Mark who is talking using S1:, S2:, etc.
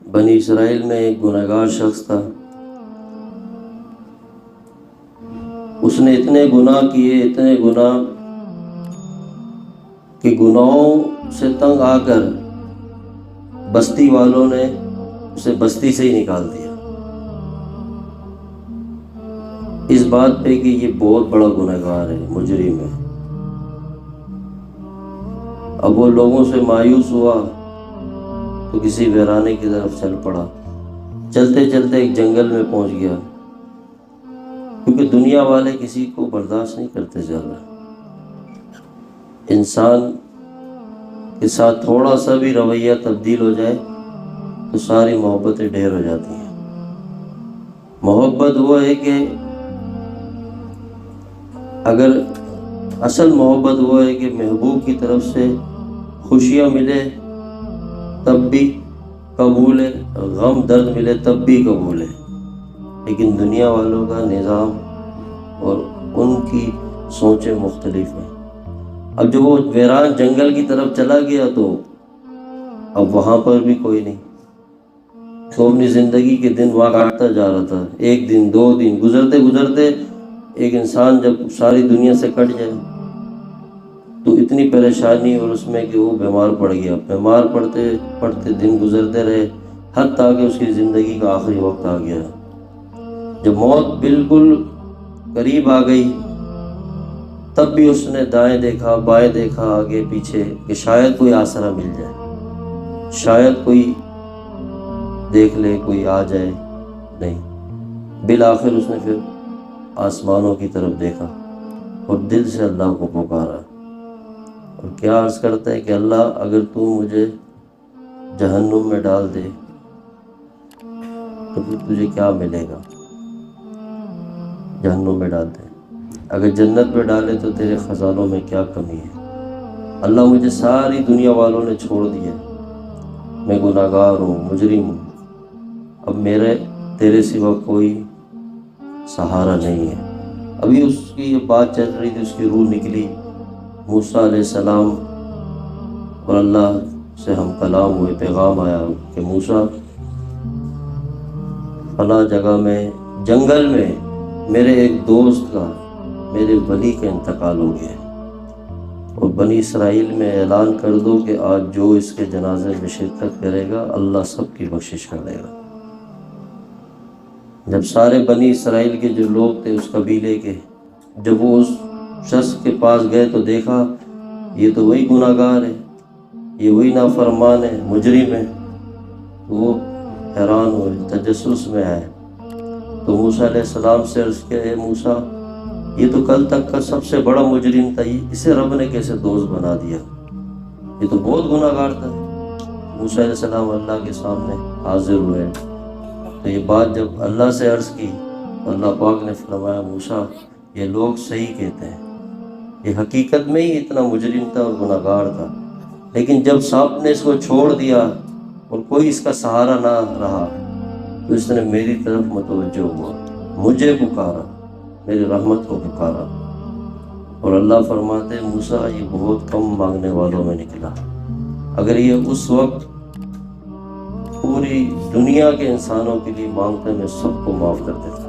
S1: بنی اسرائیل میں ایک گنہگار شخص تھا، اس نے اتنے گناہ کیے، اتنے گناہ کہ گناہوں سے تنگ آ کر بستی والوں نے اسے بستی سے ہی نکال دیا، اس بات پہ کہ یہ بہت بڑا گنہگار ہے، مجرم ہے۔ اب وہ لوگوں سے مایوس ہوا تو کسی ویرانے کی طرف چل پڑا، چلتے چلتے ایک جنگل میں پہنچ گیا، کیونکہ دنیا والے کسی کو برداشت نہیں کرتے زیادہ۔ انسان کے ساتھ تھوڑا سا بھی رویہ تبدیل ہو جائے تو ساری محبتیں ڈھیر ہو جاتی ہیں۔ محبت وہ ہے کہ اگر اصل محبت وہ ہے کہ محبوب کی طرف سے خوشیاں ملے تب بھی قبول ہے، غم درد ملے تب بھی قبول ہے، لیکن دنیا والوں کا نظام اور ان کی سوچیں مختلف ہیں۔ اب جب وہ ویران جنگل کی طرف چلا گیا تو اب وہاں پر بھی کوئی نہیں، تو اپنی زندگی کے دن وہاں کاٹتا جا رہا تھا، ایک دن، 2 دن گزرتے گزرتے ایک انسان جب ساری دنیا سے کٹ جائے تو اتنی پریشانی اور اس میں کہ وہ بیمار پڑ گیا، بیمار پڑتے پڑتے دن گزرتے رہے، حتیٰ کہ اس کی زندگی کا آخری وقت آ گیا۔ جب موت بالکل قریب آ گئی تب بھی اس نے دائیں دیکھا، بائیں دیکھا، آگے پیچھے کہ شاید کوئی آسرا مل جائے، شاید کوئی دیکھ لے، کوئی آ جائے، نہیں۔ بالآخر اس نے پھر آسمانوں کی طرف دیکھا اور دل سے اللہ کو پکارا اور کیا عرض کرتا ہے کہ اللہ اگر تو مجھے جہنم میں ڈال دے تو پھر تجھے کیا ملے گا؟ جہنم میں ڈال دے، اگر جنت میں ڈالے تو تیرے خزانوں میں کیا کمی ہے؟ اللہ مجھے ساری دنیا والوں نے چھوڑ دیا، میں گناہگار ہوں، مجرم ہوں، اب میرے تیرے سوا کوئی سہارا نہیں ہے۔ ابھی اس کی یہ بات چل رہی تھی، اس کی روح نکلی، موسیٰ علیہ السلام اور اللہ سے ہم کلام ہوئے، پیغام آیا کہ موسیٰ فلاں جگہ میں جنگل میں میرے ایک دوست کا، میرے ولی کا انتقال ہو گیا ہے، اور بنی اسرائیل میں اعلان کر دو کہ آج جو اس کے جنازے میں شرکت کرے گا اللہ سب کی بخشش کر دے گا۔ جب سارے بنی اسرائیل کے جو لوگ تھے اس قبیلے کے، جب وہ اس شخص کے پاس گئے تو دیکھا یہ تو وہی گناہگار ہے، یہ وہی نافرمان ہے، مجرم ہے، وہ حیران ہوئے، تجسس میں آئے تو موسیٰ علیہ السلام سے عرض کیا، اے موسیٰ یہ تو کل تک کا سب سے بڑا مجرم تھا، اسے رب نے کیسے دوست بنا دیا؟ یہ تو بہت گناہگار تھا۔ موسیٰ علیہ السلام اللہ کے سامنے حاضر ہوئے تو یہ بات جب اللہ سے عرض کی تو اللہ پاک نے فرمایا، موسیٰ یہ لوگ صحیح کہتے ہیں، یہ حقیقت میں ہی اتنا مجرم تھا اور گناہگار تھا، لیکن جب سانپ نے اس کو چھوڑ دیا اور کوئی اس کا سہارا نہ رہا تو اس نے میری طرف متوجہ ہوا، مجھے پکارا، میری رحمت کو پکارا، اور اللہ فرماتے موسیٰ یہ بہت کم مانگنے والوں میں نکلا، اگر یہ اس وقت پوری دنیا کے انسانوں کے لیے مانگتے میں سب کو معاف کر دیتا۔